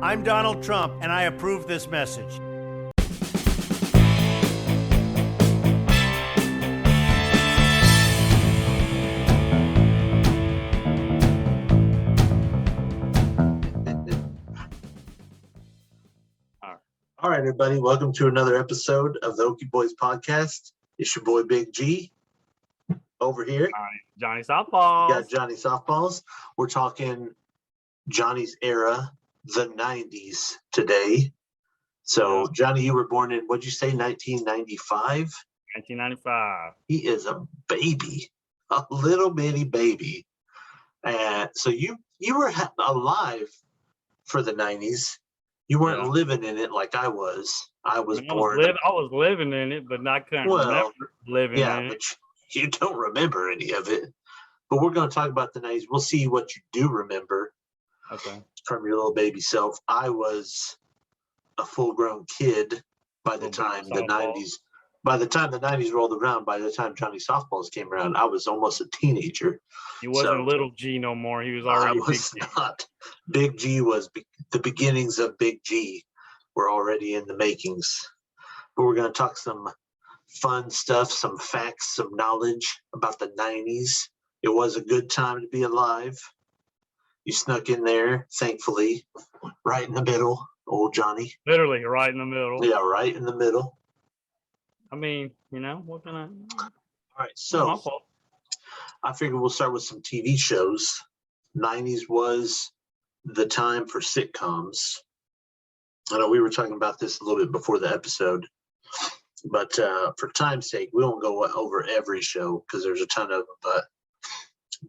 I'm Donald Trump, and I approve this message. All right, everybody. Welcome to another episode of the Okie Boys podcast. It's your boy Big G over here. Johnny Softballs. Got Johnny Softballs. We're talking Johnny's era, the 90s today. So, Johnny, you were born in, what'd you say, 1995? 1995. He is a baby, a little bitty baby. So you were alive for the 90s. You weren't living in it like I was. I was born. I was living in it, but I couldn't remember living in it. But you don't remember any of it. But we're going to talk about the 90s. We'll see what you do remember from your little baby self. I was a full-grown kid by the time the 90s. By the time the 90s rolled around, by the time Johnny Softballs came around, I was almost a teenager. He wasn't little G no more. He was already Big G. Not. Big G was the beginnings of Big G were already in the makings. But we're going to talk some fun stuff, some facts, some knowledge about the 90s. It was a good time to be alive. You snuck in there, thankfully, right in the middle, old Johnny. Literally right in the middle. Yeah, right in the middle. I mean, what can I... All right, so I figured we'll start with some TV shows. 90s was the time for sitcoms. I know we were talking about this a little bit before the episode, but for time's sake, we won't go over every show because there's a ton of them, but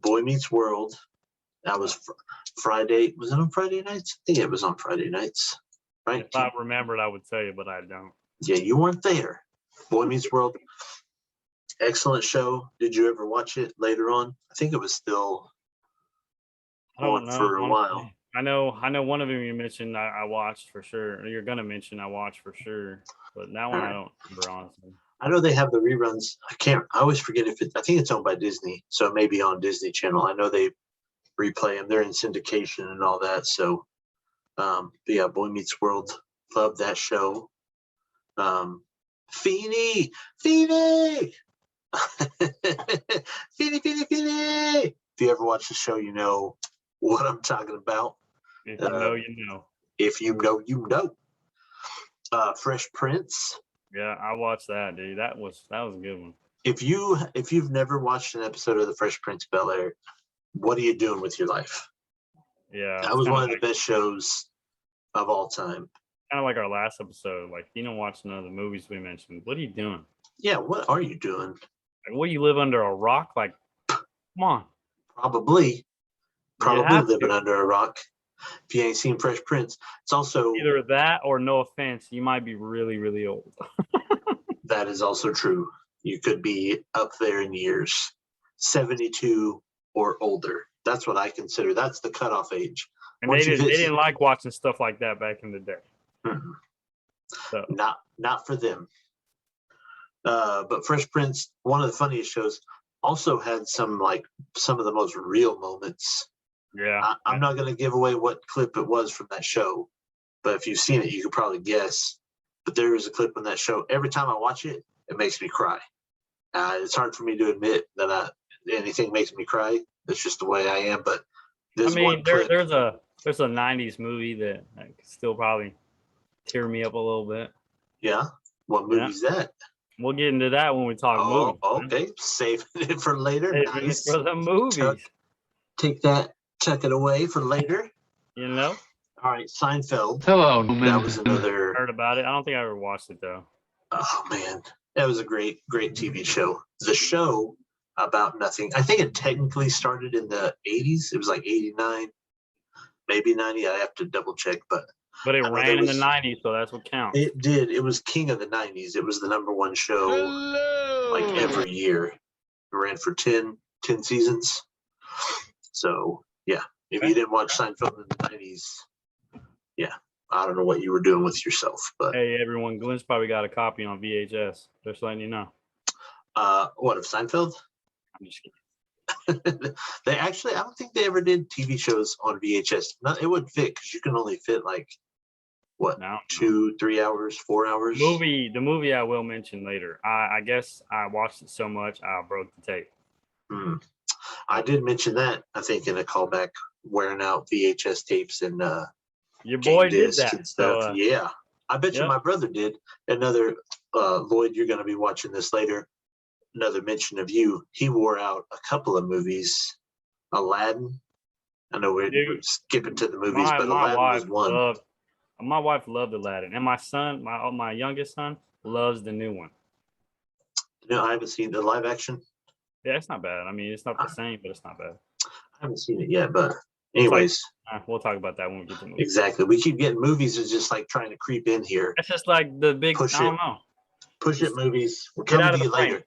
Boy Meets World, that was Friday. Was it on Friday nights? I think it was on Friday nights, right? If I remembered, I would tell you, but I don't. Yeah, you weren't there. Boy Meets World, excellent show. Did you ever watch it later on? I think it was still on for a while. I know one of them you mentioned I watched for sure. Or you're gonna mention I watched for sure, but that one I don't remember honestly. I know they have the reruns. I always forget if I think it's owned by Disney, so it may be on Disney Channel. I know they replay them. They're in syndication and all that. So, but yeah, Boy Meets World, love that show. Feeny, Feeny, Feeny, Feeny, Feeny. If you ever watch the show, you know what I'm talking about. If you know, you know. If you know, you know. Fresh Prince. Yeah, I watched that, dude. That was a good one. If you've never watched an episode of the Fresh Prince of Bel-Air, what are you doing with your life? Yeah, that was one of the best shows of all time. Kind of like our last episode. Like, you don't watch none of the movies we mentioned. What are you doing? Yeah, what are you doing? Like, what, you live under a rock? Like, come on. Probably living under a rock. If you ain't seen Fresh Prince, it's also either that or, no offense, you might be really, really old. That is also true. You could be up there in years, 72 or older. That's what I consider. That's the cutoff age. And they didn't like watching stuff like that back in the day. Mm-hmm. So not for them. But Fresh Prince, one of the funniest shows, also had some of the most real moments. Yeah, I'm not going to give away what clip it was from that show, but if you've seen it, you could probably guess. But there is a clip on that show. Every time I watch it, it makes me cry. It's hard for me to admit that anything makes me cry. It's just the way I am. But there's there's a 90s movie that could still probably tear me up a little bit. Yeah, what movie's that? We'll get into that when we talk movies. Okay, man. Saving it for later. Saving it for the movies. Tuck it away for later. All right, Seinfeld. Hello, man. That was another. Heard about it. I don't think I ever watched it though. Oh man, that was a great TV show. The show about nothing. I think it technically started in the 80s. It was like 89, maybe 90. I have to double check, but it ran in the 90s, so that's what counts. It did. It was king of the 90s. It was the number one show like every year. It ran for 10 seasons. So yeah, if you didn't watch Seinfeld in the 90s, yeah, I don't know what you were doing with yourself. But hey, everyone, Glenn's probably got a copy on VHS. Just letting you know. What, of Seinfeld? I'm just kidding. They actually, I don't think they ever did TV shows on VHS. It wouldn't fit because you can only fit like what, No. 2, 3 hours, 4 hours. The movie I will mention later. I guess I watched it so much I broke the tape. I did mention that, I think, in a callback, wearing out VHS tapes and Your game boy did disc that. and stuff. So, Yeah, I bet you yep. my brother did. Another Lloyd, you're going to be watching this later. Another mention of you. He wore out a couple of movies. Aladdin. I know we're skipping to the movies, but Aladdin was one. My wife loved Aladdin, and my son, my youngest son, loves the new one. No, I haven't seen the live action. Yeah, it's not bad. I mean, it's not the same, but it's not bad. I haven't seen it yet, but anyways. We'll talk about that when we get to movies. Exactly. We keep getting movies is just like trying to creep in here. It's just like the big, I don't know. Push it movies. We're coming to you later.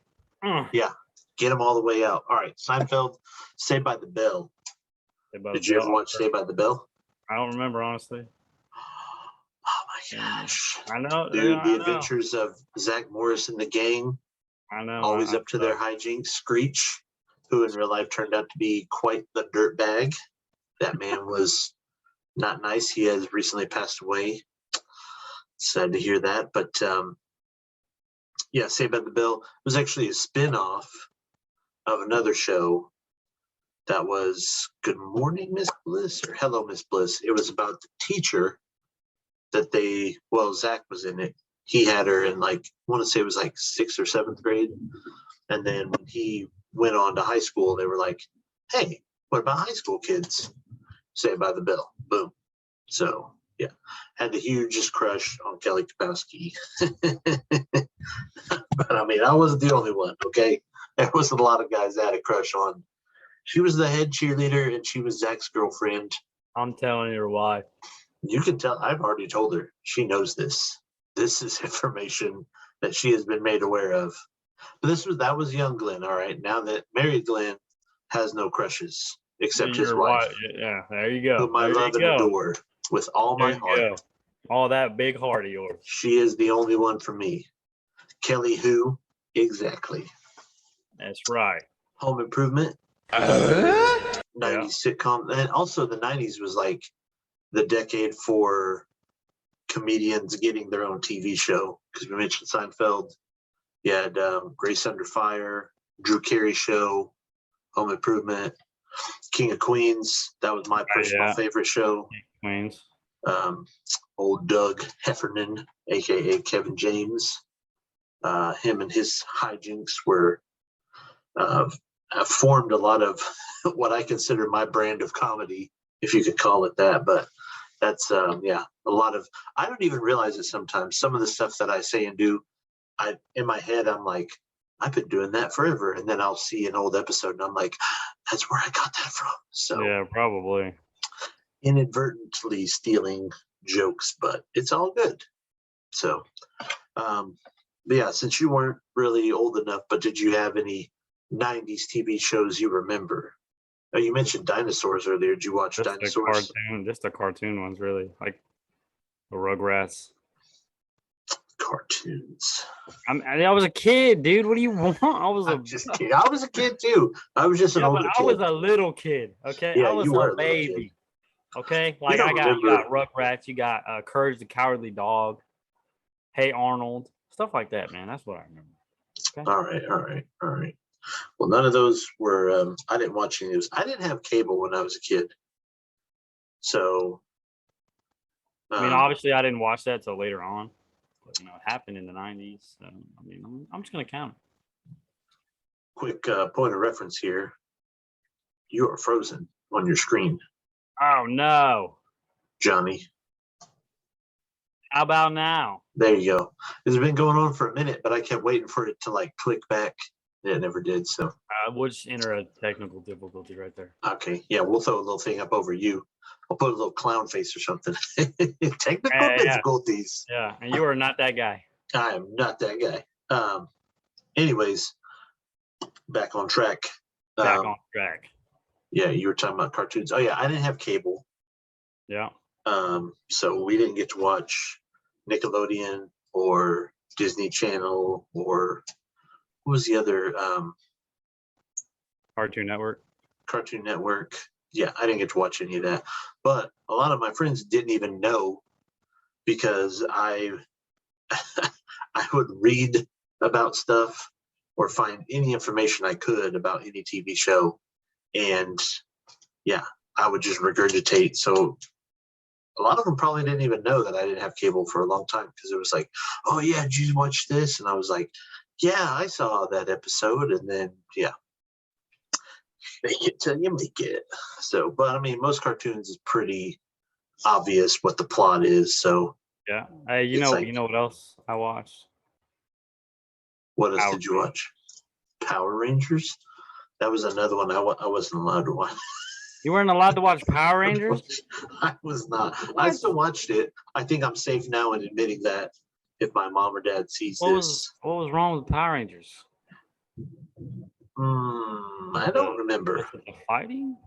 Yeah. Get them all the way out. All right. Seinfeld, Saved by the Bell. Did you ever watch Saved by the Bell? I don't remember, honestly. Oh my gosh. I know. Dude, the adventures of Zach Morris and the gang. I know. Always up to their hijinks. Screech, who in real life turned out to be quite the dirtbag. That man was not nice. He has recently passed away. Sad to hear that. But yeah, Saved by the Bell was actually a spin-off of another show that was Good Morning, Miss Bliss, or Hello, Miss Bliss. It was about the teacher that Zach was in it. He had her in I want to say it was like 6th or 7th grade. And then when he went on to high school, they were like, hey, what about high school kids? Saved by the Bell. Boom. So, yeah, had the hugest crush on Kelly Kapowski. But I mean, I wasn't the only one, okay? There was a lot of guys that had a crush on. She was the head cheerleader, and she was Zach's girlfriend. I'm telling you why. You can tell. I've already told her. She knows this. This is information that she has been made aware of. But that was young Glenn, all right? Now that married Glenn has no crushes except his wife. Yeah, there you go. Whom I love and adore with all my heart. Go. All that big heart of yours. She is the only one for me. Kelly who? Exactly. That's right. Home Improvement. 90s sitcom. And also the 90s was like the decade for comedians getting their own TV show. Because we mentioned Seinfeld. You had Grace Under Fire, Drew Carey Show, Home Improvement, King of Queens. That was my personal favorite show. Queens. Old Doug Heffernan, a.k.a. Kevin James. Him and his hijinks were formed a lot of what I consider my brand of comedy, if you could call it that. But that's, a lot of, I don't even realize it sometimes. Some of the stuff that I say and do, in my head, I'm like, I've been doing that forever. And then I'll see an old episode and I'm like, that's where I got that from. So yeah, probably inadvertently stealing jokes, but it's all good. So, but yeah, since you weren't really old enough, but did you have any 90s TV shows you remember? Oh, you mentioned dinosaurs earlier. Did you watch dinosaurs? Just the cartoon ones, really, like the Rugrats. Cartoons. I was a kid, dude. What do you want? I'm just kidding. I was a kid too. I was just an older kid. I was a little kid. Okay, yeah, I was you were a baby. Okay, like you got Rugrats. You got Courage the Cowardly Dog. Hey Arnold, stuff like that, man. That's what I remember. Okay? All right. Well, none of those were. I didn't watch any of those. I didn't have cable when I was a kid, so. I mean, obviously, I didn't watch that till later on. But, it happened in the 90s. So, I mean, I'm just gonna count it. Quick point of reference here. You are frozen on your screen. Oh no, Johnny. How about now? There you go. It's been going on for a minute, but I kept waiting for it to click back. It never did. So we'll just enter a technical difficulty right there. Okay. Yeah, we'll throw a little thing up over you. I'll put a little clown face or something. Technical difficulties. Yeah, and you are not that guy. I am not that guy. Anyways, back on track. Yeah, you were talking about cartoons. Oh yeah, I didn't have cable. Yeah. So we didn't get to watch Nickelodeon or Disney Channel or what was the other Cartoon Network. Cartoon Network. Yeah, I didn't get to watch any of that. But a lot of my friends didn't even know because I would read about stuff or find any information I could about any TV show. And yeah, I would just regurgitate. So a lot of them probably didn't even know that I didn't have cable for a long time because it was like, oh yeah, did you watch this? And I was like, yeah, I saw that episode. And then, yeah, make it till you make it. So, but I mean, most cartoons is pretty obvious what the plot is. So yeah, hey, you know what else I watched? What else did you watch? Power Rangers. That was another one I wasn't allowed to watch. You weren't allowed to watch Power Rangers? I was not. What? I still watched it. I think I'm safe now in admitting that if my mom or dad sees this. What was wrong with Power Rangers? I don't remember. Was it the fighting?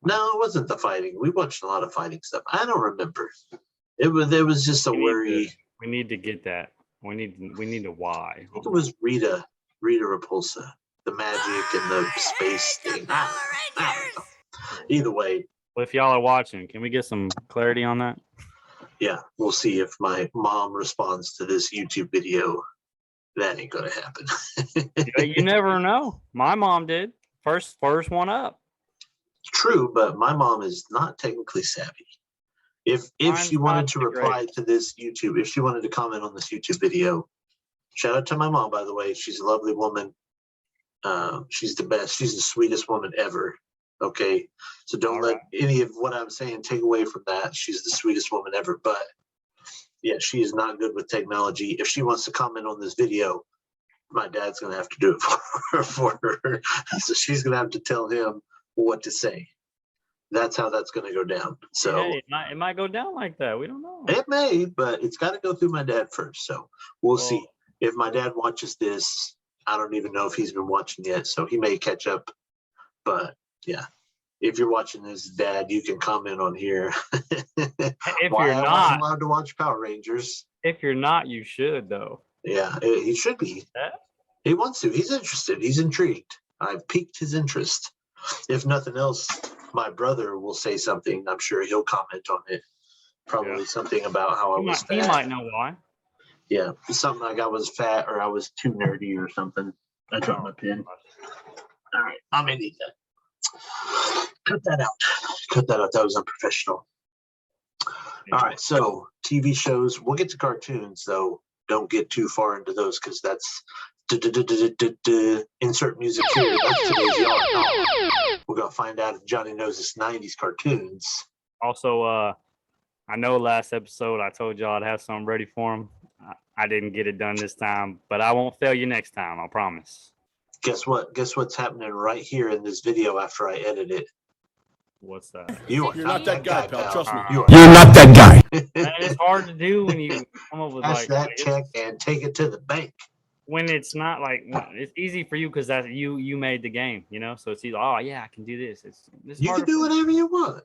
No, it wasn't the fighting. We watched a lot of fighting stuff. I don't remember. It was just a worry. We need to get that. We need to why. I think it was Rita Repulsa, the magic and the space thing. I don't know. Either way. Well, if y'all are watching, can we get some clarity on that? Yeah, we'll see if my mom responds to this YouTube video. That ain't gonna happen. You never know. My mom did. First one up. True, but my mom is not technically savvy. If she wanted to reply to this YouTube, if she wanted to comment on this YouTube video, shout out to my mom, by the way. She's a lovely woman. She's the best. She's the sweetest woman ever. Okay, so don't let any of what I'm saying take away from that. She's the sweetest woman ever. But yeah, she is not good with technology. If she wants to comment on this video, my dad's gonna have to do it for her. So she's gonna have to tell him what to say. That's how that's going to go down. So hey, it might go down like that. We don't know. It may, but it's got to go through my dad first. So we'll see. If my dad watches this, I don't even know if he's been watching yet, so he may catch up. But yeah, if you're watching this, Dad, you can comment on here. If Why you're not I'm allowed to watch Power Rangers. If you're not, you should though. Yeah, he should be. Yeah. He wants to. He's interested. He's intrigued. I've piqued his interest. If nothing else, my brother will say something. I'm sure he'll comment on it. Probably something about how I was fat. He might know why. Yeah, something like I was fat or I was too nerdy or something. I dropped my pen. All right, I'm gonna need that. Cut that out. Cut that out. That was unprofessional. All right, so TV shows. We'll get to cartoons, though. Don't get too far into those because that's insert music here. That's today's yard. We're gonna find out if Johnny knows his 90s cartoons. Also, I know last episode I told y'all I'd have something ready for him. I didn't get it done this time, but I won't fail you next time. I promise. Guess what? Guess what's happening right here in this video after I edit it? What's that? You're not that guy, pal. Trust me. You're not that guy. It's hard to do when you come up with cash that check and take it to the bank. When it's not like it's easy for you because that you made the game, you know. So it's either I can do this. It's you can do whatever you want.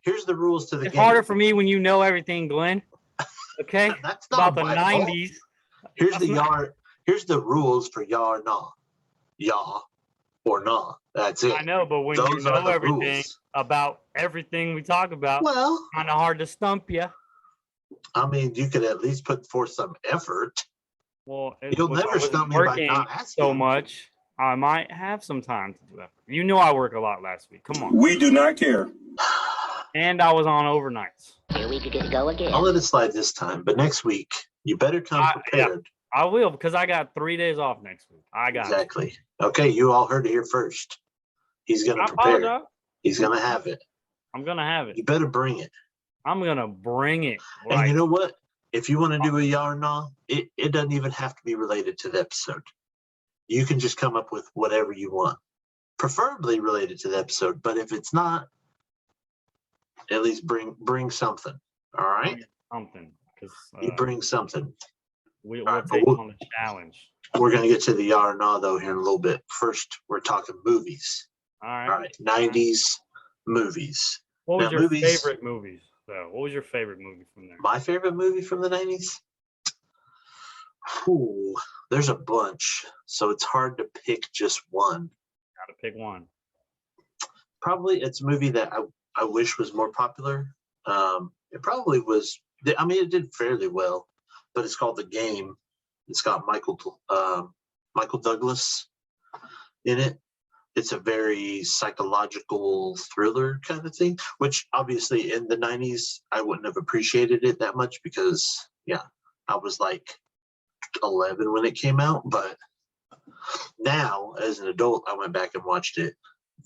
Here's the rules to the game. It's harder for me when you know everything, Glenn. Okay, that's not about the 90s. Here's the yard. Here's the rules for ya or nah. Ya or nah. That's it. I know, but when you know everything about everything we talk about, well, kind of hard to stump you. I mean, you could at least put forth some effort. Well, you'll never stump me by not asking so much. I might have some time to do that. You know, I work a lot last week. Come on. We do not care. And I was on overnights. Here we go again. I'll let it slide this time, but next week you better come prepared. Yeah, I will because I got 3 days off next week. I got exactly. Okay, you all heard it here first. He's gonna prepare. Apologize. He's gonna have it. I'm gonna have it. You better bring it. I'm gonna bring it. Right. And you know what? If you want to do a ya or nah, it doesn't even have to be related to the episode. You can just come up with whatever you want, preferably related to the episode. But if it's not, at least bring something. All right. Something. Because you bring something. We'll take on the challenge. We're gonna get to the ya or nah though here in a little bit. First, we're talking movies. All right. 90s movies. What was your favorite movies? So, what was your favorite movie from there? My favorite movie from the 90s? Ooh, there's a bunch, so it's hard to pick just one. Gotta pick one. Probably it's a movie that I wish was more popular. It probably was. I mean, it did fairly well, but it's called The Game. It's got Michael Douglas in it. It's a very psychological thriller kind of thing, which obviously in the 90s, I wouldn't have appreciated it that much because, yeah, I was like 11 when it came out. But now, as an adult, I went back and watched it.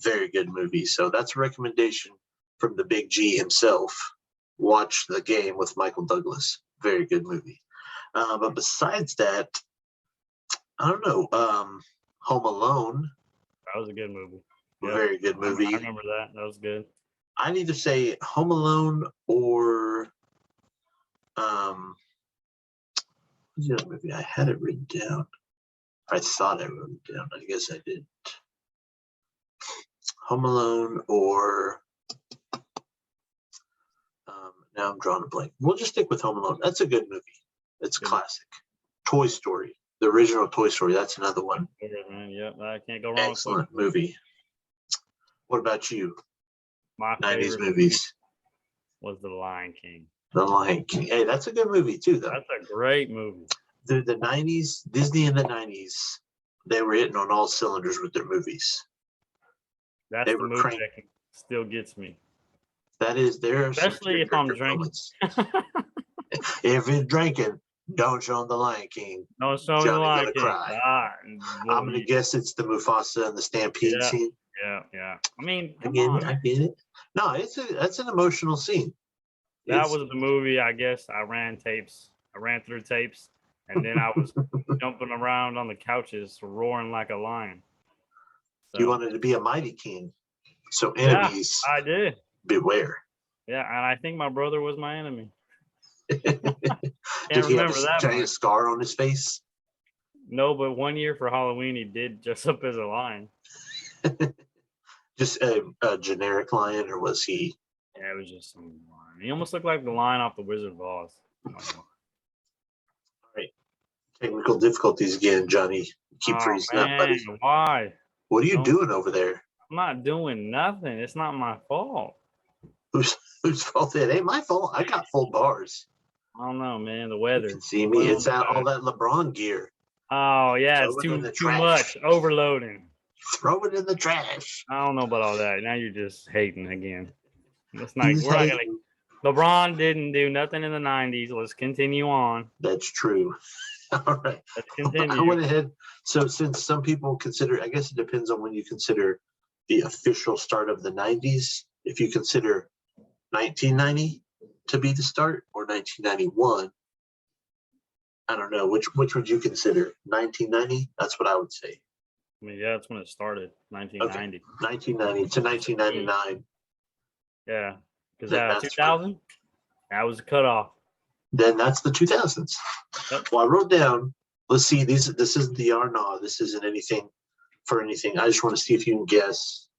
Very good movie. So that's a recommendation from the Big G himself. Watch The Game with Michael Douglas. Very good movie. But besides that, I don't know. Home Alone. That was a good movie. Yep. Very good movie. I remember that. That was good. I'd either say Home Alone or what's the other movie? I had it written down. I thought I wrote it down. I guess I didn't. Home Alone or now I'm drawing a blank. We'll just stick with Home Alone. That's a good movie. It's a classic. Toy Story, the original Toy Story. That's another one. Yep, I can't go wrong. Excellent movie. What about you? My 90s favorite movies. was The Lion King. The Lion King. Hey, that's a good movie too, though. That's a great movie. The 90s, Disney in the 90s, they were hitting on all cylinders with their movies. That's They the were movie crank. that still gets me. That is, there are some Especially if I'm tearjerker drinking. moments. If you're drinking, don't show them The Lion King. No, show me The Johnny Lion gonna King. cry. I'm gonna guess it's the Mufasa and the Stampede scene. Yeah. I mean, I come get on. it. I get it. No, that's an emotional scene. That was the movie, I guess. I ran through tapes, and then I was jumping around on the couches, roaring like a lion. So, You wanted to be a mighty king. So enemies, yeah, I did. beware. Yeah, and I think my brother was my enemy. Did Can't he have remember a that giant much. scar on his face? No, but one year for Halloween, he did dress up as a lion. Just a generic lion, or was he? Yeah, it was just some lion. He almost looked like the lion off the Wizard of Oz. Technical difficulties again, Johnny. Keep freezing up, buddy. Why? What are you doing over there? I'm not doing nothing. It's not my fault. Whose fault it? Ain't my fault. I got full bars. I don't know, man. The You weather. can see me. It's all that LeBron gear. Oh yeah, it's Throw it in the too trash. much. Overloading. Throw it in the trash. I don't know about all that. Now you're just hating again. It's He's we're not gonna. hating. LeBron didn't do nothing in the 90s. Let's continue on. That's true. All right. Let's continue. I went ahead. So since some people consider, I guess it depends on when you consider the official start of the 90s. If you consider 1990 to be the start or 1991, I don't know. Which would you consider? 1990? That's what I would say. I mean, yeah, that's when it started. 1990. Okay. 1990 to 1999. Yeah. Because That's 2000, that was the cutoff. Then that's the 2000s. Yep. Well, I wrote down, let's see, this isn't the R nah. This isn't anything for anything. I just want to see if you can guess.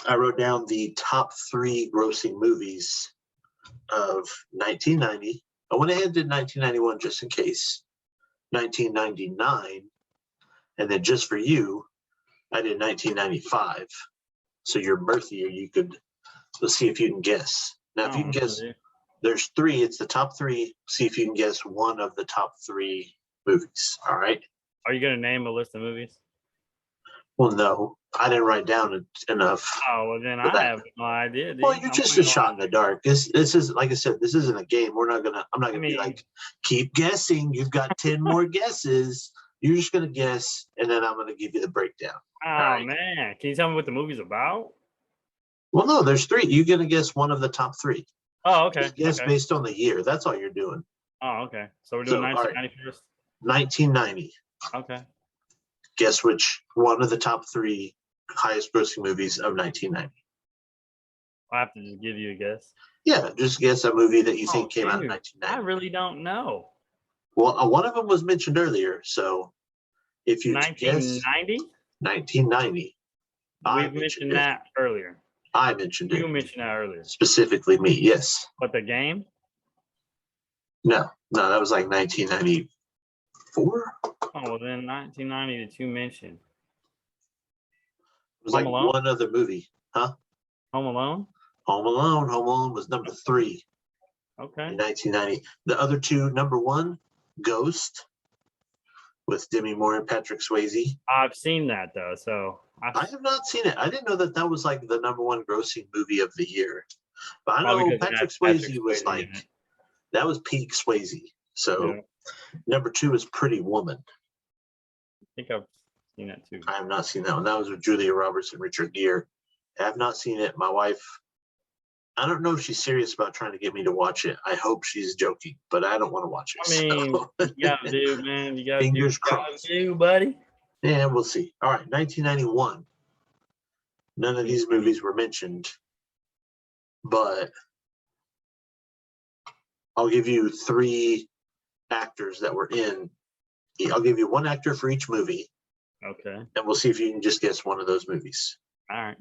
I wrote down the top 3 grossing movies of 1990. I went ahead and did 1991 just in case. 1999. And then just for you, I did 1995. So your birth year, let's see if you can guess. Now, if you can guess, there's 3. It's the top 3. See if you can guess one of the top 3 movies. All right. Are you going to name a list of movies? Well, no, I didn't write down enough. Oh, well, then I have no idea. Dude. Well, you're just a shot in the dark. This is, like I said, this isn't a game. I'm not gonna be like, keep guessing. You've got 10 more guesses. You're just gonna guess, and then I'm gonna give you the breakdown. Oh right? Man, can you tell me what the movie's about? Well, no, there's 3. You're gonna guess one of the top 3. Oh, okay. Just guess based on the year. That's all you're doing. Oh, okay. So we're doing 1990 first. 1990. Okay. Guess which one of the top 3 highest grossing movies of 1990. I have to just give you a guess. Yeah, just guess a movie that you think came out in 1990. I really don't know. Well, one of them was mentioned earlier, so if you 1990? 1990. We've mentioned that earlier. I mentioned it. You mentioned that earlier. Specifically me, yes. But the game? No, that was like 1994. Oh, well then 1990 that you mentioned. was Home like Alone? one other movie. Huh? Home Alone? Home Alone. Home Alone was number 3 Okay. in 1990. The other two, number 1, Ghost with Demi Moore and Patrick Swayze. I've seen that though, so I have not seen it. I didn't know that that was like the number 1 grossing movie of the year. But I probably know because it Patrick has Swayze Patrick was Swayze like, in it. that was peak Swayze. So Yeah. number 2 is Pretty Woman. I think I've seen that too. I have not seen that one. That was with Julia Roberts and Richard Gere. I have not seen it. My wife, I don't know if she's serious about trying to get me to watch it. I hope she's joking, but I don't want to watch it. I mean, so. you gotta do, man. You gotta do what Fingers you gotta crossed. do, buddy. Yeah, we'll see. All right, 1991. None of these movies were mentioned, but I'll give you 3 actors that were in. I'll give you 1 actor for each movie, Okay. and we'll see if you can just guess one of those movies. All right.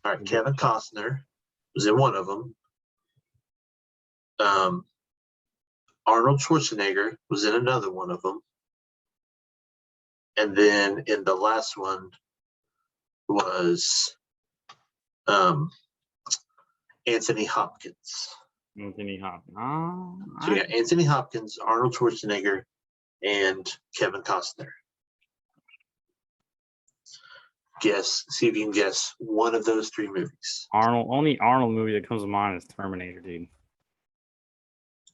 All right, Kevin Costner was in one of them. Arnold Schwarzenegger was in another one of them. And then in the last one was Anthony Hopkins. Anthony Hopkins. Oh, So you got Anthony Hopkins, Arnold Schwarzenegger, and Kevin Costner. Guess, see if you can guess one of those 3 movies. Arnold. Only Arnold movie that comes to mind is Terminator, dude.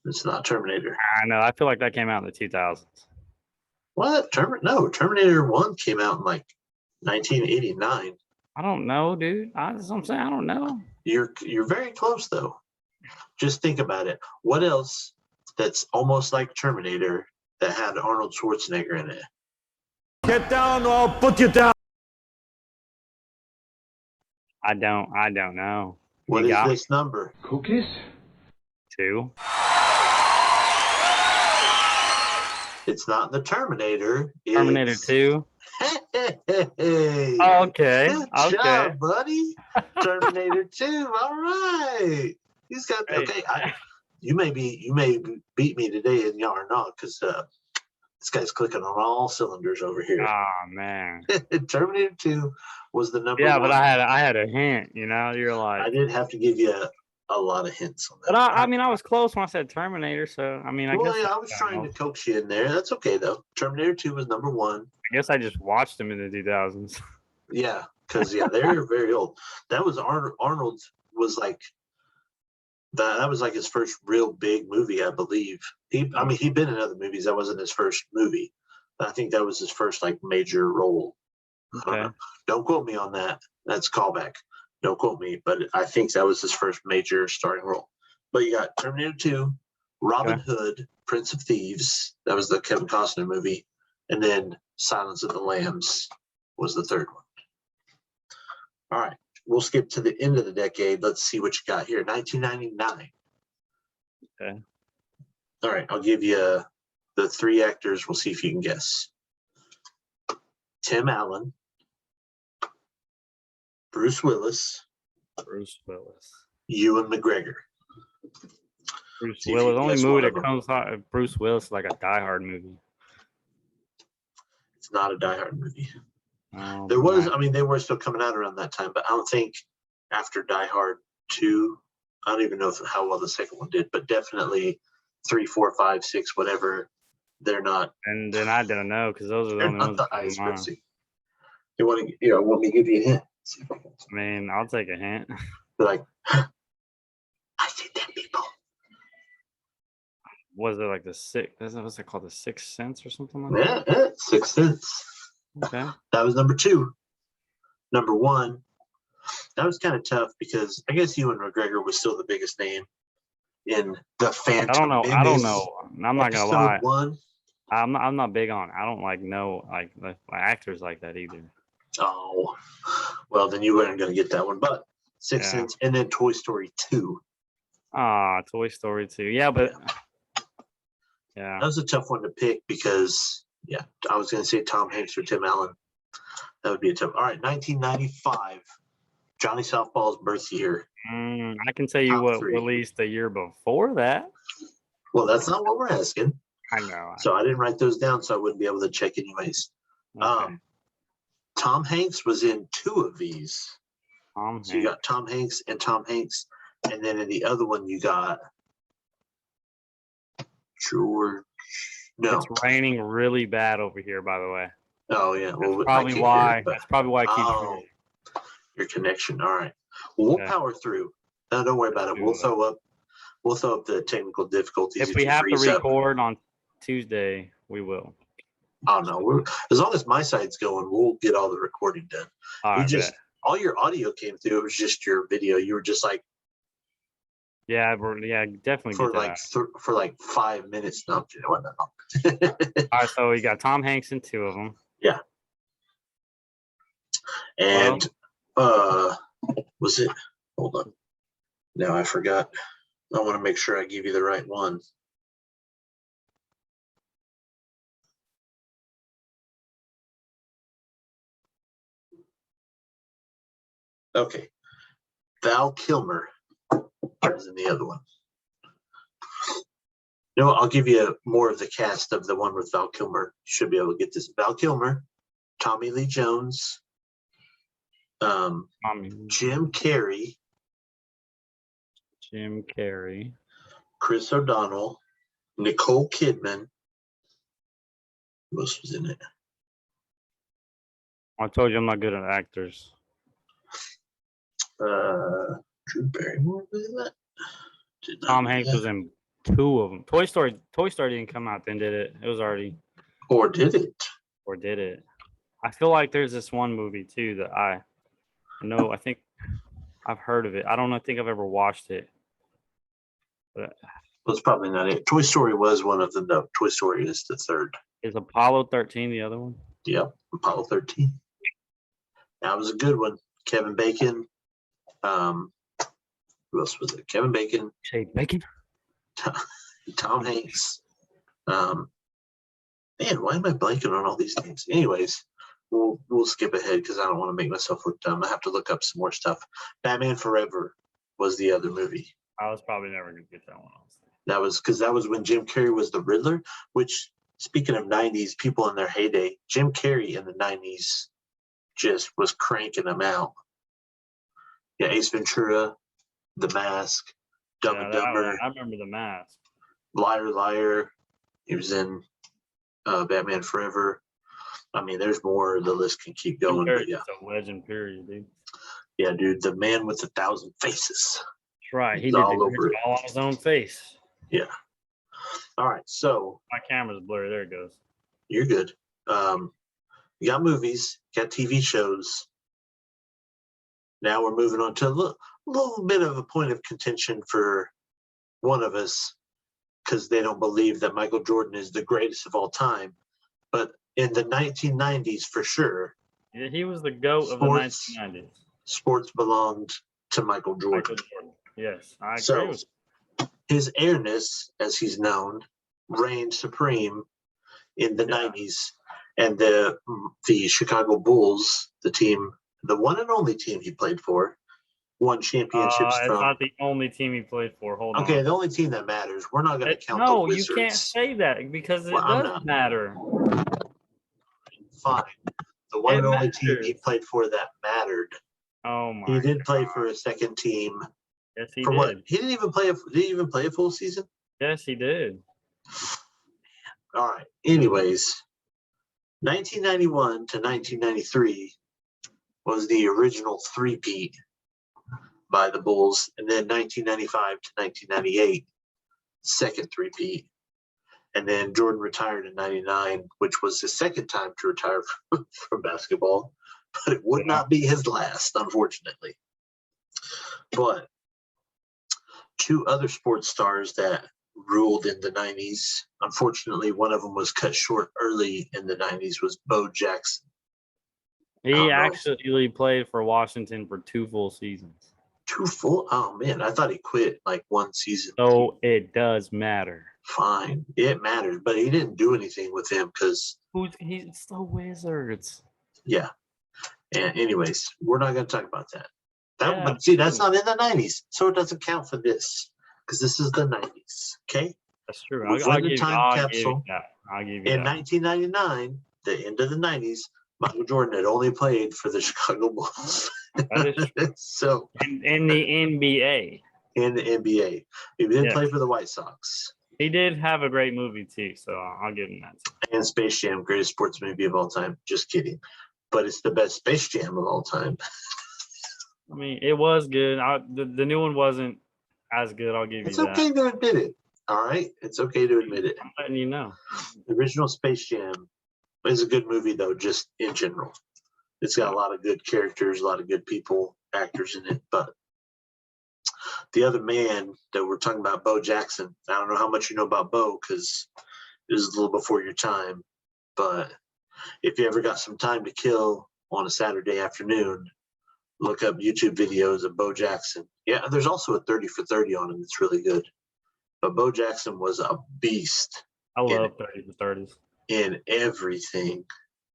It's not Terminator. I know. I feel like that came out in the 2000s. What? No, Terminator 1 came out in like 1989. I don't know, dude. That's what I'm saying. I don't know. You're very close though. Just think about it. What else that's almost like Terminator that had Arnold Schwarzenegger in it? Get down or I'll put you down. I don't know. What You is got this number? Cookies? 2. It's not the Terminator. Terminator It's... 2. Hey, Okay. good Okay. job, buddy. Terminator 2. All right. He's got Hey. okay. You may beat me today, and y'all are not, because this guy's clicking on all cylinders over here. Oh man. Terminator 2 was the number Yeah, 1. but I had a hint. You know, you're like. I did have to give you a lot of hints on that. But I mean, I was close when I said Terminator. So I mean, I Well, guess yeah, I was trying to coax you in there. That's okay though. Terminator 2 was number 1. I guess I just watched them in the 2000s. Yeah, because they're very old. That was Arnold's was like that was like his first real big movie, I believe. He'd been in other movies. That wasn't his first movie. But I think that was his first like major role. Okay. Don't quote me on that. That's callback. Don't quote me, but I think that was his first major starring role. But you got Terminator 2, Robin Hood, Prince of Thieves. That was the Kevin Costner movie. And then Silence of the Lambs was the third one. All right. We'll skip to the end of the decade. Let's see what you got here. 1999. Okay. All right. I'll give you the 3 actors. We'll see if you can guess. Tim Allen, Bruce Willis, Ewan McGregor. Bruce See if you Willis. can Only guess movie one of that them. comes out of Bruce Willis is like a Die Hard movie. It's not a Die Hard movie. Oh, There was, man. I mean, they were still coming out around that time, but I don't think after Die Hard 2, I don't even know how well the second one did, but definitely 3, 4, 5, 6, whatever. They're not. And then I don't know because those are the They're only not ones the that come highest to mind. grossing. You want to, want me to give you a hint? I mean, I'll take a hint. Be like, I see dead people. Was it like the sixth? What's it called? The Sixth Sense or something like that? Yeah, 6 Sense. Okay. That was number 2. Number 1. That was kind of tough because I guess Ewan McGregor was still the biggest name in the Phantom. I don't know. I'm not gonna lie. 1. I'm not big on. I don't know actors like that either. Oh, well, then you weren't going to get that one. But 6 Sense and then Toy Story 2. Toy Story 2. Yeah, but yeah, That was a tough one to pick because, I was going to say Tom Hanks or Tim Allen. That would be a tough. All right, 1995, Johnny Southpaw's birth year. I can tell you Top what 3. released the year before that. Well, that's not what we're asking. I know. So I didn't write those down, so I wouldn't be able to check anyways. Okay. Tom Hanks was in 2 of these. Tom So you got Tom Hanks, and then in the other one you got George. No. It's raining really bad over here, by the way. Oh yeah. Well, That's probably why. That's probably why it keeps raining. Your connection. All right. Well, we'll power through. No, don't worry about it. We'll throw up the technical difficulties. If we have to record on Tuesday, we will. Oh no, as long as my side's going, we'll get all the recording done. All your audio came through. It was just your video. You were just like, definitely for like for like 5 minutes. No, it wasn't that long. All right, so we got Tom Hanks in 2 of them. Yeah. And was it? Hold on. Now I forgot. I want to make sure I give you the right one. Okay. Val Kilmer is in the other one. No, I'll give you more of the cast of the one with Val Kilmer. You should be able to get this. Val Kilmer, Tommy Lee Jones, Jim Carrey, Chris O'Donnell, Nicole Kidman. Who else was in it? I told you I'm not good at actors. Drew Barrymore was in that? Tom Hanks was in 2 of them. Toy Story didn't come out then, did it? It was already. Or did it? I feel like there's this one movie too that I think I've heard of it. I don't think I've ever watched it. But That's probably not it. Toy Story was one of them, though. Toy Story is the 3rd. Is Apollo 13 the other one? Yep, Apollo 13. That was a good one. Kevin Bacon. Who else was it? Kevin Bacon. Bacon. Tom Hanks. Man, why am I blanking on all these names? Anyways, we'll skip ahead because I don't want to make myself look dumb. I have to look up some more stuff. Batman Forever was the other movie. I was probably never gonna get that one. That was when Jim Carrey was the Riddler. Which, speaking of 90s, people in their heyday, Jim Carrey in the 90s just was cranking them out. Yeah, Ace Ventura, The Mask, Dumb and Dumber. I remember The Mask. Liar, Liar. He was in Batman Forever. I mean, there's more. The list can keep going. But yeah, it's a legend, period, dude. Yeah, dude, the man with 1,000 faces. That's right. He did all on his own face. Yeah. All right, so my camera's blurry. There it goes. You're good. You got movies, got TV shows. Now we're moving on to a little bit of a point of contention for one of us because they don't believe that Michael Jordan is the greatest of all time. But in the 1990s, for sure. Yeah, he was the GOAT of the 1990s. Sports belonged to Michael Jordan. Yes, I agree with you. His airness, as he's known, reigned supreme in the 90s. And the Chicago Bulls, the team, the one and only team he played for, won championships It's not the only team he played for. Hold on. Okay, the only team that matters. We're not going to count the Wizards. No, you can't say that because it doesn't matter. Fine. The one and only team he played for that mattered. Oh my! He did play for a second team. Yes, he did. What? He didn't even play. Did he even play a full season? Yes, he did. All right. Anyways, 1991 to 1993 was the original three-peat by the Bulls, and then 1995 to 1998, second three-peat. And then Jordan retired in 99, which was his second time to retire from basketball, but it would not be his last, unfortunately. But 2 other sports stars that ruled in the 90s, unfortunately, one of them was cut short early in the 90s, was Bo Jackson. He actually played for Washington for 2 full seasons. 2 full? Oh, man, I thought he quit like 1 season. So it does matter. Fine, it matters, but he didn't do anything with him because he's the Wizards. Yeah. And anyways, we're not going to talk about that. But see, that's not in the 90s, so it doesn't count for this because this is the 90s. Okay. That's true. I'll give you that. I'll give you in 1999, the end of the 90s, Michael Jordan had only played for the Chicago Bulls. That is true. So In the NBA. in the NBA, he did Yes. play for the White Sox. He did have a great movie too, so I'll give him that too. And Space Jam, greatest sports movie of all time. Just kidding. But it's the best Space Jam of all time. I mean, it was good. The new one wasn't as good. I'll give It's you that. okay to admit it. All right? It's okay to admit it. I'm letting you know. The original Space Jam is a good movie, though, just in general. It's got a lot of good characters, a lot of good people, actors in it. But the other man that we're talking about, Bo Jackson, I don't know how much you know about Bo because it was a little before your time. But if you ever got some time to kill on a Saturday afternoon, look up YouTube videos of Bo Jackson. Yeah, there's also a 30 for 30 on him. It's really good. But Bo Jackson was a beast. I love 30 for 30s. In everything.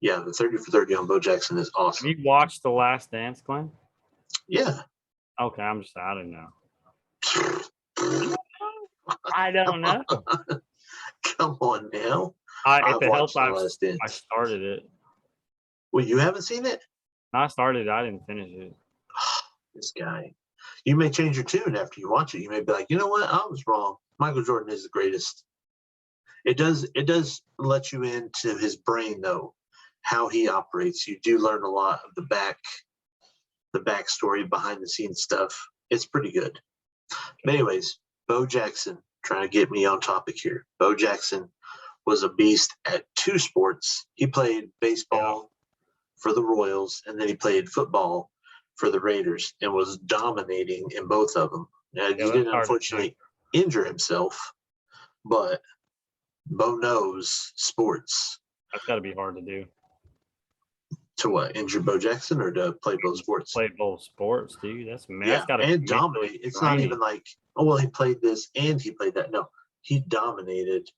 Yeah, the 30 for 30 on Bo Jackson is awesome. Have you watched The Last Dance, Glenn? Yeah. Okay, I don't know. I don't know. Come on now. If it helps, The Last Dance. I started it. Well, you haven't seen it? I started it. I didn't finish it. This guy. You may change your tune after you watch it. You may be like, you know what? I was wrong. Michael Jordan is the greatest. It does let you into his brain, though, how he operates. You do learn a lot of the backstory, behind the scenes stuff. It's pretty good. But anyways, Bo Jackson, trying to get me on topic here. Bo Jackson was a beast at two sports. He played baseball for the Royals, and then he played football for the Raiders and was dominating in both of them. Now, he didn't unfortunately injure himself, but Bo knows sports. That's got to be hard to do. To what? Injure Bo Jackson or to play both sports? Play both sports, dude. That's Yeah, and dominate. It's not even like, oh, well, he played this and he played that. No, he dominated.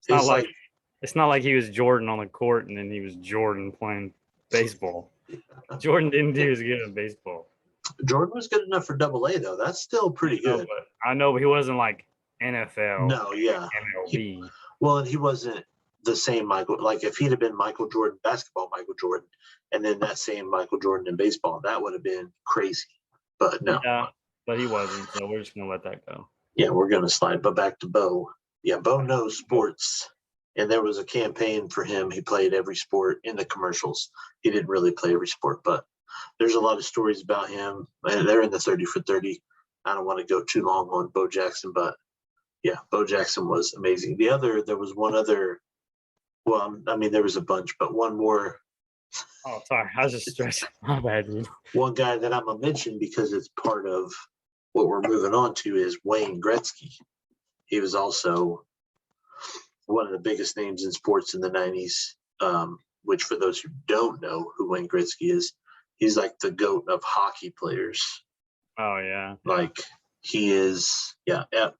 It's not like he was Jordan on the court and then he was Jordan playing baseball. Jordan didn't do as good in baseball. Jordan was good enough for AA, though. That's still pretty good. I know, but he wasn't like NFL. No, yeah. MLB. And he wasn't the same Michael. Like, if he'd have been Michael Jordan, basketball Michael Jordan, and then that same Michael Jordan in baseball, that would have been crazy. But no. Yeah, but he wasn't, so we're just going to let that go. Yeah, we're going to slide. But back to Bo. Yeah, Bo knows sports. And there was a campaign for him. He played every sport in the commercials. He didn't really play every sport, but there's a lot of stories about him. And they're in the 30 for 30. I don't want to go too long on Bo Jackson, but yeah, Bo Jackson was amazing. There was one other, well, I mean, there was a bunch, but one more. Oh, sorry. I was just stressing. My bad, dude. One guy that I'm going to mention because it's part of what we're moving on to is Wayne Gretzky. He was also one of the biggest names in sports in the 90s, which for those who don't know who Wayne Gretzky is, he's like the GOAT of hockey players. Oh, yeah. Like, he is,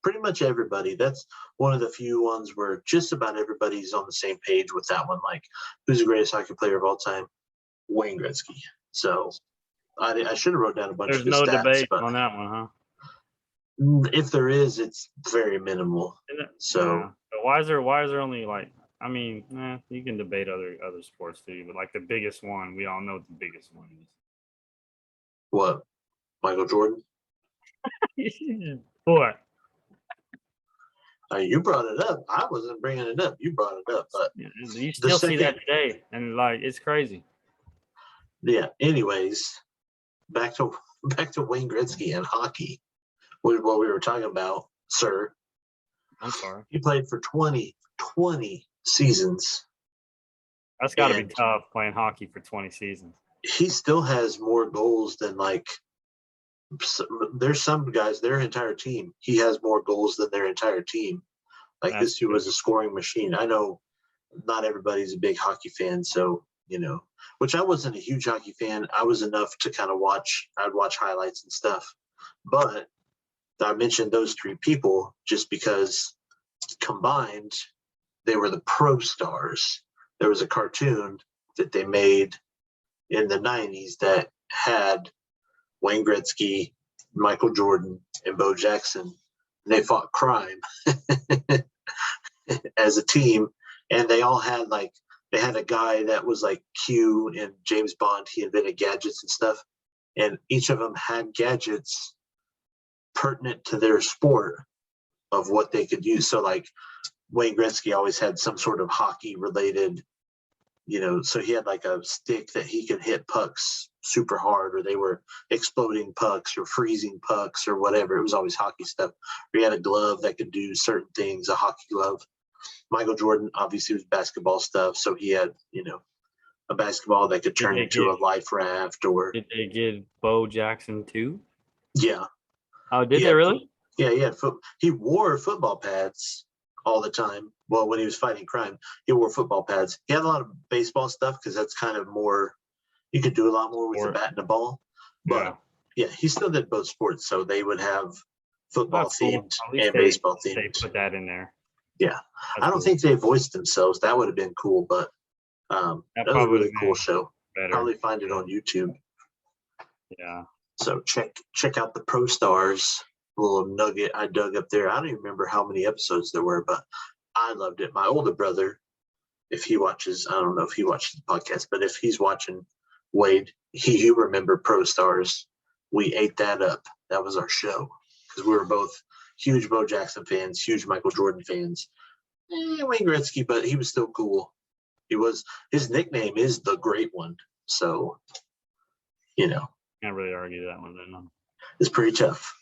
pretty much everybody. That's one of the few ones where just about everybody's on the same page with that one. Like, who's the greatest hockey player of all time? Wayne Gretzky. So I should have wrote down a bunch of his stats. There's no debate on that one, huh? If there is, it's very minimal. So why is there only like, I mean, you can debate other sports too, but like the biggest one, we all know what the biggest one is. What? Michael Jordan? What? You brought it up. I wasn't bringing it up. You brought it up, but you still see that today, and like it's crazy. Yeah. Anyways, back to Wayne Gretzky and hockey. What we were talking about, sir. I'm sorry. He played for 20 seasons. That's got to be tough playing hockey for 20 seasons. He still has more goals than there's some guys, their entire team. He has more goals than their entire team. Like, this dude was a scoring machine. I know not everybody's a big hockey fan, so, which I wasn't a huge hockey fan. I was enough to kind of watch. I'd watch highlights and stuff. But I mentioned those three people just because combined, they were the pro stars. There was a cartoon that they made in the 90s that had Wayne Gretzky, Michael Jordan, and Bo Jackson. And they fought crime as a team. And they all had they had a guy that was like Q in James Bond. He invented gadgets and stuff, and each of them had gadgets pertinent to their sport of what they could use. So like Wayne Gretzky always had some sort of hockey related, so he had like a stick that he could hit pucks super hard, or they were exploding pucks or freezing pucks or whatever. It was always hockey stuff. Or he had a glove that could do certain things, a hockey glove. Michael Jordan obviously was basketball stuff, so he had, a basketball that could turn into a life raft. Or did they get Bo Jackson too? Yeah. Oh, did they really? Yeah. He wore football pads all the time. Well, when he was fighting crime, he wore football pads. He had a lot of baseball stuff because that's kind of more. You could do a lot more with a bat and a ball. But yeah, he still did both sports, so they would have football themed and baseball themed. They put that in there. Yeah, I don't think they voiced themselves. That would have been cool, but that was a really cool show. Probably find it on YouTube. Yeah. So check out the Pro Stars little nugget I dug up there. I don't even remember how many episodes there were, but I loved it. My older brother, if he watches, I don't know if he watches the podcast, but if he's watching, Wade, he remember Pro Stars. We ate that up. That was our show because we were both huge Bo Jackson fans, huge Michael Jordan fans. Wayne Gretzky, but he was still cool. His nickname is the Great One. So, can't really argue that one then. It's pretty tough.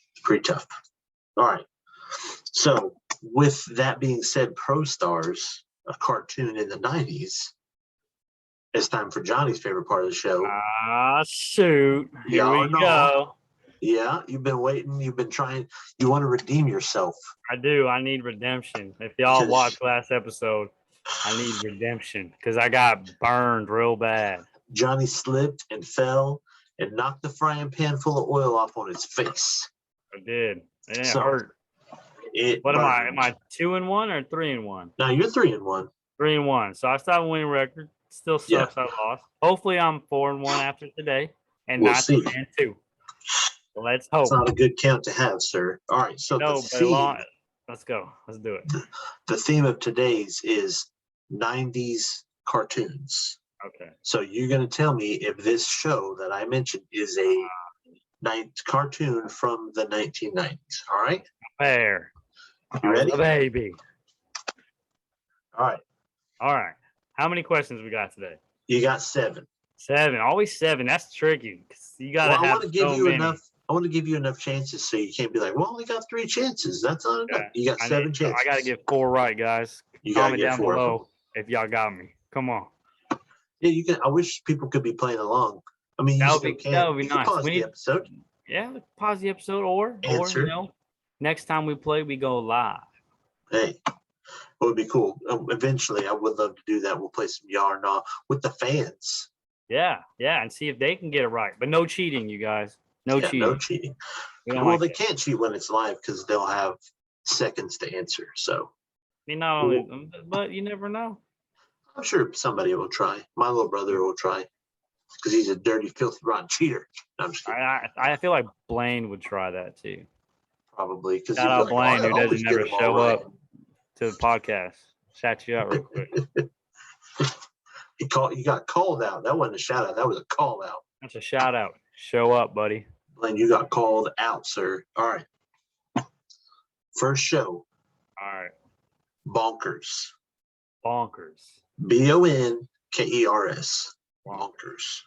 All right. So with that being said, Pro Stars, a cartoon in the 90s, it's time for Johnny's favorite part of the show. Shoot. Here we go. Yeah, you've been waiting. You've been trying. You want to redeem yourself. I do. I need redemption. If y'all watched last episode, I need redemption because I got burned real bad. Johnny slipped and fell and knocked the frying pan full of oil off on his face. I did. And it hurt. What burned. am I 2-1 or 3-1? No, you're 3-1. 3-1. So I still have a winning record. Still sucks. I lost. Hopefully I'm 4-1 after today and not 3-2. So let's hope. It's not a good count to have, sir. All right. So let's go. Let's do it. The theme of today's is 90s cartoons. Okay. So you're going to tell me if this show that I mentioned is a cartoon from the 1990s. All right? Fair. You ready? Baby. All right. How many questions we got today? You got 7. 7. Always 7. That's tricky. You got to have I want to give you enough. I want to give you enough chances so you can't be like, well, I only got 3 chances. That's not enough. You got 7 chances. I got to get 4 right, guys. Comment down below if y'all got me. Come on. Yeah, you can. I wish people could be playing along. I mean, that would be nice. Pause the episode. Yeah, pause the episode, or next time we play, we go live. Hey, it would be cool. Eventually, I would love to do that. We'll play some Ya or Nah with the fans. Yeah, and see if they can get it right. But no cheating, you guys. No cheating. No cheating. Well, they can't cheat when it's live because they'll have seconds to answer. So, not only, but you never know. I'm sure somebody will try. My little brother will try because he's a dirty, filthy, rotten cheater. No, I'm just kidding. I feel like Blaine would try that too. Probably because shout out Blaine who doesn't never show up to the podcast. Shout you out real quick. You got called out. That wasn't a shout out. That was a call out. That's a shout out. Show up, buddy. Blaine, you got called out, sir. All right. First show. All right. Bonkers. Bonkers. Bonkers. Bonkers.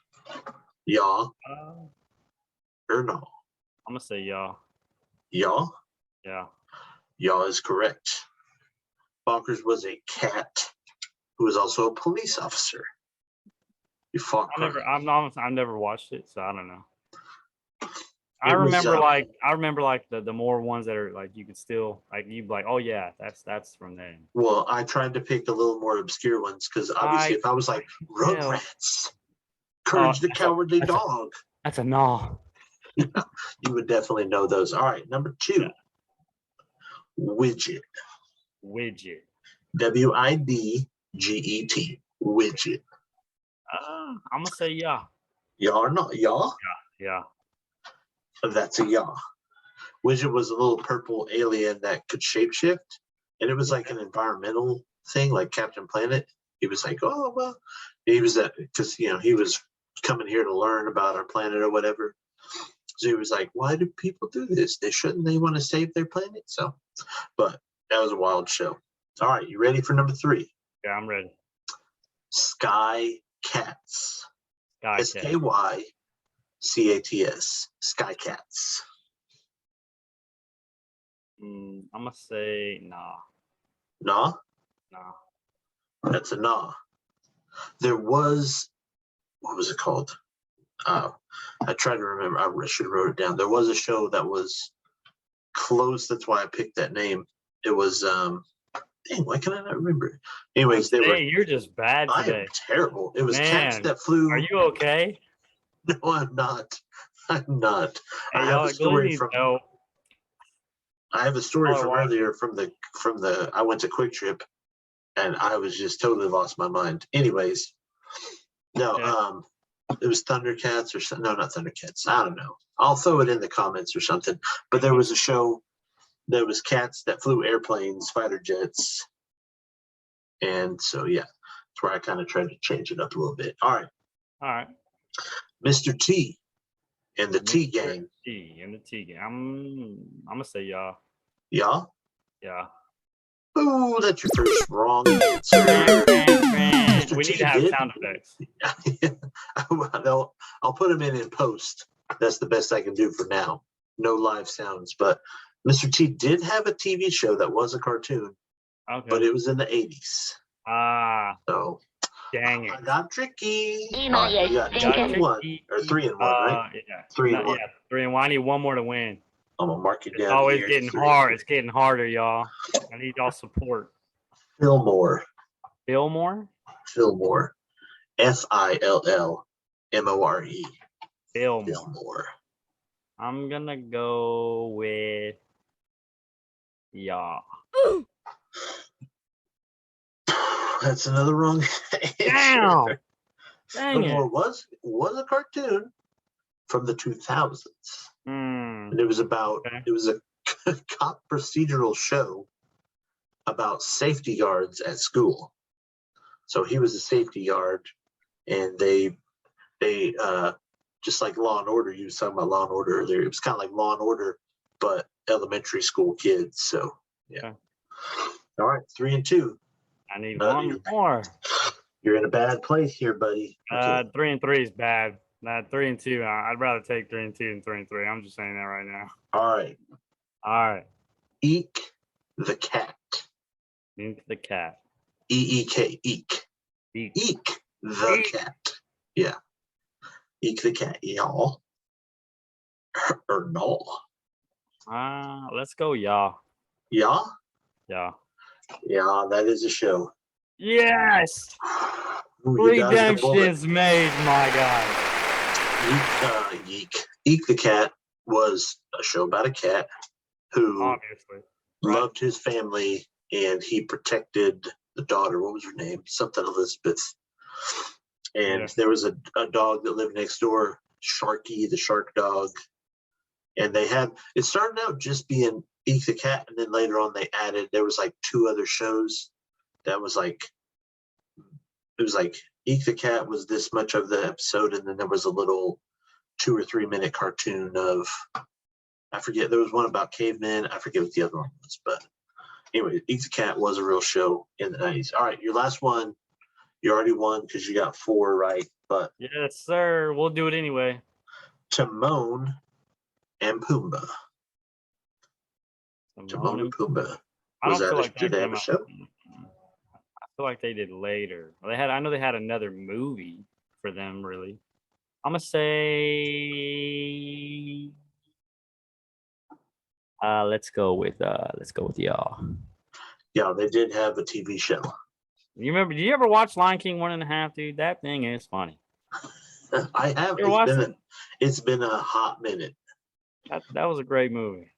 Ya or no? I'm gonna say ya. Ya? Yeah. Ya is correct. Bonkers was a cat who was also a police officer. He fought crime. I've never watched it, so I don't know. I remember the more ones that are like you could still like you'd be like, oh yeah, that's from them. Well, I tried to pick a little more obscure ones because obviously if I was like Rugrats, Courage the Cowardly Dog. That's a no. Yeah, you would definitely know those. All right, number 2. Widget. Widget. WIDGET. Widget. I'm gonna say ya. Ya or not? Ya? Yeah. That's a ya. Widget was a little purple alien that could shapeshift, and it was like an environmental thing, like Captain Planet. he was like, oh well, he was that because he was coming here to learn about our planet or whatever. So he was like, why do people do this? They want to save their planet? So, but that was a wild show. All right, you ready for number 3? Yeah, I'm ready. Sky Cats. Sky Cat. SKYCATS. Sky Cats. I'm gonna say nah. Nah? Nah. That's a nah. There was, what was it called? I tried to remember. I should have wrote it down. There was a show that was close. That's why I picked that name. It was, dang, why can I not remember it? Anyways, they were. You're just bad I today. am terrible. It was cats Man, that flew. Are you okay? No, I'm not. I'm not. Hey, I have y'all, a story from. help. I have a story Oh, from wow. earlier from the. I went to Quick Trip, and I was just totally lost my mind. Anyways, no, Okay. it was Thundercats or something. No, not Thundercats. I don't know. I'll throw it in the comments or something. But there was a show. There was cats that flew airplanes, fighter jets, and so yeah, that's where I kind of tried to change it up a little bit. All right, All right. Mr. T and the T Gang. T and the T Gang. I'm gonna say y'all. Y'all? Yeah. Ooh, that's your first wrong answer. We need to have sound effects. I'll put them in post. That's the best I can do for now. No live sounds, but Mr. T did have a TV show that was a cartoon, but Okay. it was in the 80s. So Dang I it. got tricky. You All right, you got Got 2 and 1 or 3 and 1, right? Yeah. 3 and 1. Yeah, 3 and 1. I need one more to win. I'm gonna mark it It's down. always here. getting 3. hard. It's getting harder, y'all. I need y'all support. Fillmore. Fillmore? Fillmore. Fillmore. Fillmore. Fillmore. I'm gonna go with y'all. That's another wrong Damn. answer. Dang Fillmore it. was a cartoon from the 2000s, and it was about it was a cop procedural show about safety guards at school. So he was a safety guard, and they just like Law and Order. You was talking about Law and Order earlier. It was kind of like Law and Order, but elementary school kids. So yeah. Okay. All right, 3 and 2. I need one more. You're in a bad place here, buddy. Okay. 3 and 3 is bad. 3 and 2. I'd rather take 3 and 2 than 3 and 3. I'm just saying that right now. All right. All right. Eek the cat. Eek the cat. EEK. Eek. Eek the cat. Yeah. Eek the cat. Y'all. Or no. Let's go, y'all. Y'all? Yeah. Yeah, that is a show. Yes. Ooh, Redemption is made, my God. Eek. Eek the cat was a show about a cat who Obviously loved his family, and he protected the daughter. What was her name? Something Elizabeth. And there was a dog that lived next door, Sharky, the shark dog. And it started out just being Eek the cat, and then later on they added, there was like 2 other shows that was like, it was like Eek the cat was this much of the episode, and then there was a little 2 or 3 minute cartoon of, I forget, there was one about cavemen. I forget what the other one was, but anyway, Eek the cat was a real show in the 90s. All right, your last one. You already won because you got 4 right, but yes, sir. We'll do it anyway. Timon and Pumbaa. Timon and Pumbaa. Did they have a show? I feel like they did later. I know they had another movie for them. Really, I'm gonna say. Let's go with y'all. Yeah, they did have a TV show. You remember? Do you ever watch Lion King 1.5, dude? That thing is funny. I have. It's been a hot minute. That was a great movie.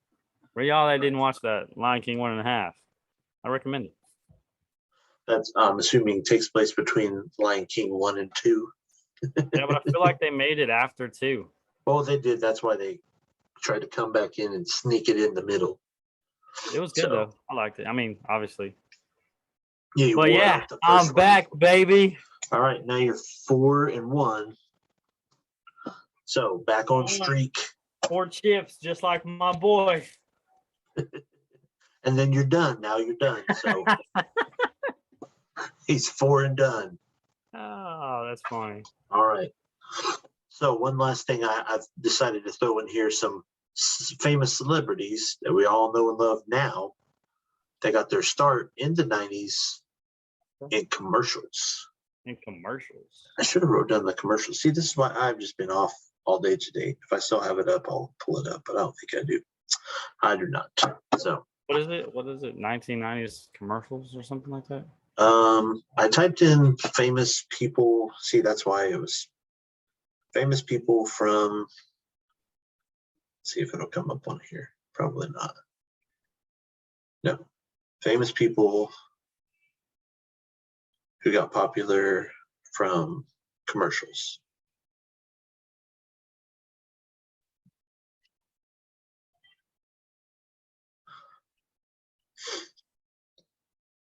For y'all that didn't watch that Lion King 1.5, I recommend it. That's I'm assuming takes place between Lion King 1 and 2. Yeah, but I feel like they made it after 2. Well, they did. That's why they tried to come back in and sneak it in the middle. It was good though. I liked it. I mean, obviously, Yeah, you But wore yeah, out the I'm first one. back, baby. All right, now you're 4-1. So back on streak. 4 chips, just like my boy. And then you're done. Now you're done. So he's 4 and done. Oh, that's funny. All right. So one last thing I've decided to throw in here, some famous celebrities that we all know and love now. They got their start in the 90s in commercials. In commercials. I should have wrote down the commercials. See, this is why I've just been off all day today. If I still have it up, I'll pull it up, but I don't think I do. I do not. So What is it? 1990s commercials or something like that? I typed in famous people. See, that's why it was famous people from. See if it'll come up on here. Probably not. No. Famous people who got popular from commercials.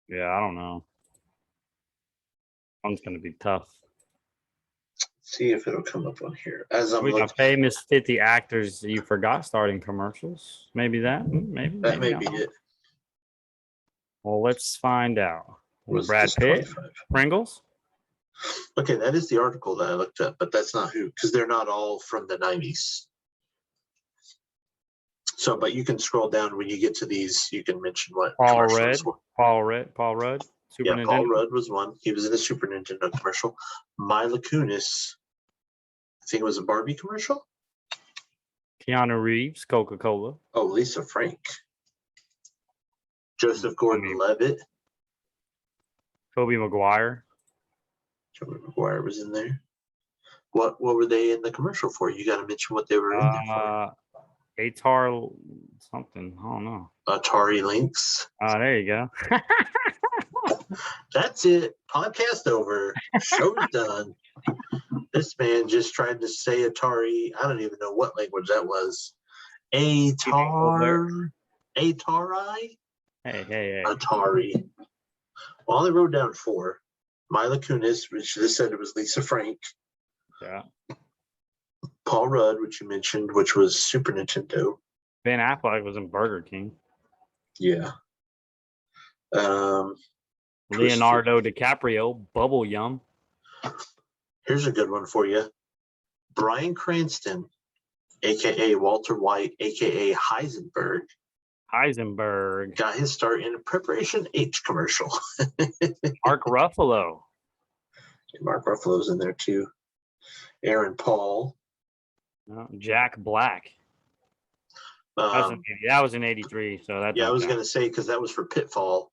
Yeah, I don't know. One's gonna be tough. See if it'll come up on here. As I'm We looking, got famous 50 actors you forgot starting commercials. Maybe that. Maybe. that may maybe be not. it. Well, let's find out. Was Brad this Pitt, 25? Pringles. Okay, that is the article that I looked up, but that's not who, because they're not all from the 90s. So, but you can scroll down when you get to these. You can mention what Paul commercials Rudd. were. Paul Rudd. Super Yeah, Nintendo. Paul Rudd was one. He was in a Super Nintendo commercial. Mila Kunis, I think it was a Barbie commercial. Keanu Reeves, Coca-Cola. Oh, Lisa Frank. Joseph Gordon-Levitt. Tobey Maguire. Tobey Maguire was in there. What were they in the commercial for? You got to mention what they were in there for. Atar something. I don't know. Atari Lynx. There you go. That's it. Podcast over. Show's done. This man just tried to say Atari. I don't even know what language that was. Atari. Hey. Atari. Well, I only wrote down 4. Mila Kunis, which just said it was Lisa Frank. Yeah. Paul Rudd, which you mentioned, which was Super Nintendo. Ben Affleck was in Burger King. Yeah. Leonardo DiCaprio, Bubble Yum. Here's a good one for you. Bryan Cranston, a.k.a. Walter White, a.k.a. Heisenberg, got his start in a Preparation H commercial. Mark Ruffalo. Mark Ruffalo's in there too. Aaron Paul. Jack Black. That was in 83. So that I was going to say, because that was for Pitfall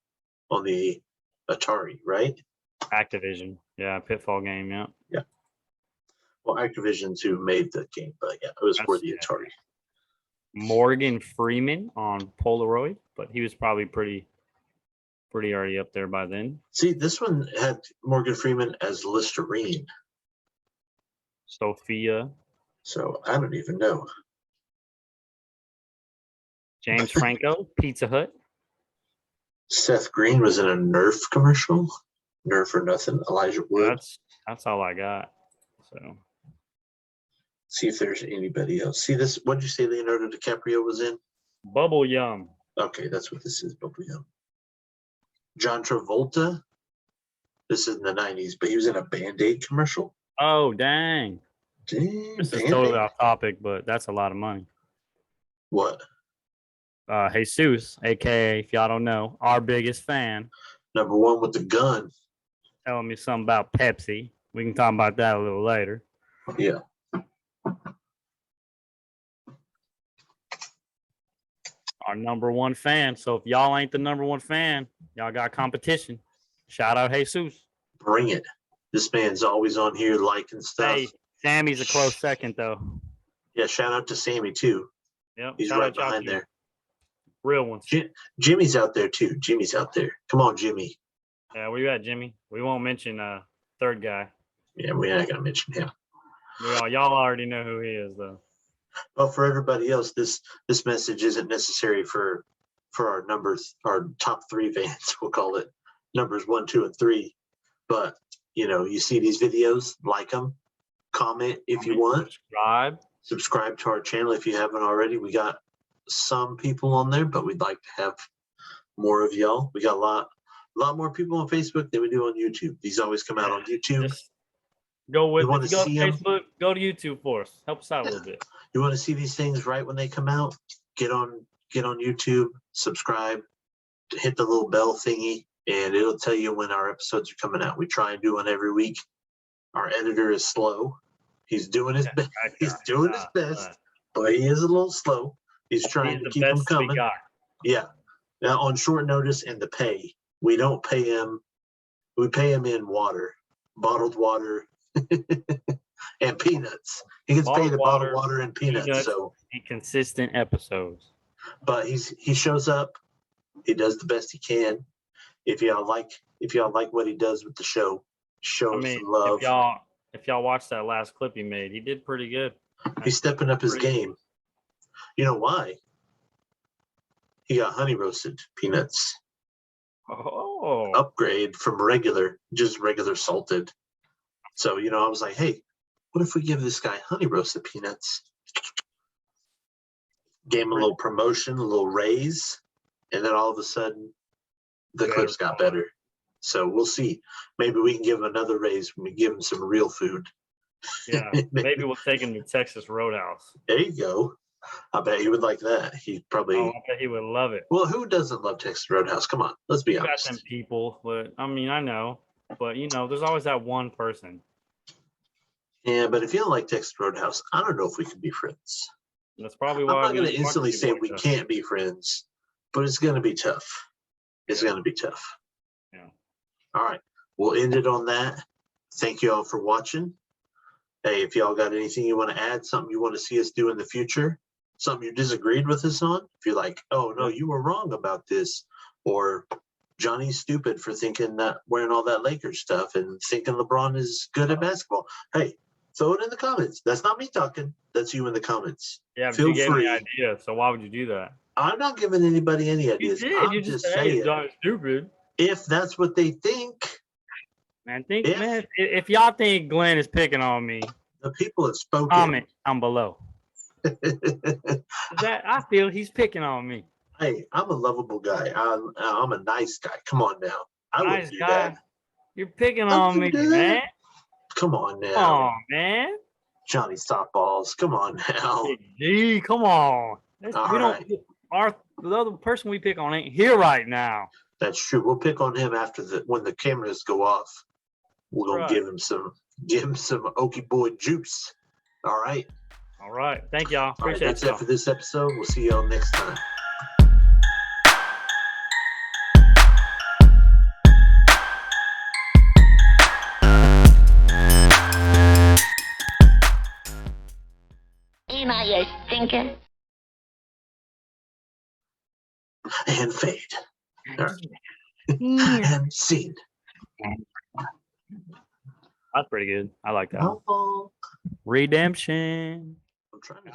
on the Atari, right? Activision. Yeah, Pitfall game, yeah. Yeah. Well, Activision's who made the game, but yeah, it was for the Atari. Morgan Freeman on Polaroid, but he was probably pretty already up there by then. See, this one had Morgan Freeman as Listerine. Sophia. So I don't even know. James Franco, Pizza Hut. Seth Green was in a Nerf commercial. Nerf or nothing. Elijah Wood. That's all I got. So see if there's anybody else. See this? What did you say Leonardo DiCaprio was in? Bubble Yum. Okay, that's what this is. Bubble Yum. John Travolta. This is in the 90s, but he was in a Band-Aid commercial. Oh, dang. This is totally off topic, but that's a lot of money. What? Jesus, aka, if y'all don't know, our biggest fan. Number 1 with the gun. Telling me something about Pepsi. We can talk about that a little later. Yeah. Our number 1 fan. So if y'all ain't the number 1 fan, y'all got competition. Shout out Jesus. Bring it. This man's always on here liking stuff. Hey, Sammy's a close second, though. Yeah, shout out to Sammy, too. Yep. He's right behind there. Real ones. Jimmy's out there, too. Jimmy's out there. Come on, Jimmy. Yeah, where you at, Jimmy? We won't mention third guy. Yeah, we're not going to mention him. Y'all already know who he is, though. Well, for everybody else, this message isn't necessary for our top 3 fans, we'll call it. numbers 1, 2, and 3. But you see these videos, like them, comment if you want, subscribe to our channel if you haven't already. We got some people on there, but we'd like to have more of y'all. We got a lot more people on Facebook than we do on YouTube. These always come out on YouTube. Just go with You it. If you go to see 'em? Facebook, go to YouTube for us. Help us out a little bit. You want to see these things right when they come out? Get on YouTube, subscribe, hit the little bell thingy, and it'll tell you when our episodes are coming out. We try and do one every week. Our editor is slow. He's doing his best. He's doing his best, but he is a little slow. He's trying to keep them coming. Yeah. Now on short notice and the pay, we don't pay him. We pay him in water, bottled water, and peanuts. He gets paid in bottled water and peanuts. So consistent episodes. But he shows up. He does the best he can. If y'all like what he does with the show, show him some love. If y'all watched that last clip he made, he did pretty good. He's stepping up his game. You know why? He got honey roasted peanuts. Oh. Upgrade from regular salted. So, I was like, hey, what if we give this guy honey roasted peanuts? Gave him a little promotion, a little raise, and then all of a sudden the clips got better. So we'll see. Maybe we can give him another raise when we give him some real food. Yeah, maybe we'll take him to Texas Roadhouse. There you go. I bet he would like that. He'd probably. Oh, I bet he would love it. Well, who doesn't love Texas Roadhouse? Come on, let's be honest. Got them people, but I know, but there's always that one person. Yeah, but if you don't like Texas Roadhouse, I don't know if we can be friends. That's probably why I'm not going to instantly say we can't be friends, but it's going to be tough. It's going to be tough. Yeah. All right, we'll end it on that. Thank you all for watching. Hey, if y'all got anything you want to add, something you want to see us do in the future, something you disagreed with us on, if you're like, oh, no, you were wrong about this, or Johnny's stupid for thinking that wearing all that Lakers stuff and thinking LeBron is good at basketball, hey, throw it in the comments. That's not me talking. That's you in the comments. Yeah, but you gave me an idea, so why would you do that? I'm not giving anybody any ideas. You just saying Johnny's stupid. If that's what they think. Man, if y'all think Glenn is picking on me, the people have spoken. Comment down below. I feel he's picking on me. Hey, I'm a lovable guy. I'm a nice guy. Come on now. I wouldn't do that. You're picking on me, man. Come on now. Come on, man. Johnny Softballs. Come on now. Gee, come on. The other person we pick on ain't here right now. That's true. We'll pick on him after when the cameras go off. We're gonna give him some Okie Boy juice. All right. All right. Thank y'all. Appreciate it. That's it for this episode. We'll see y'all next time. Ema, you stinker. And fade. All right. And scene. That's pretty good. I like that. Oh. Redemption. I'm trying to.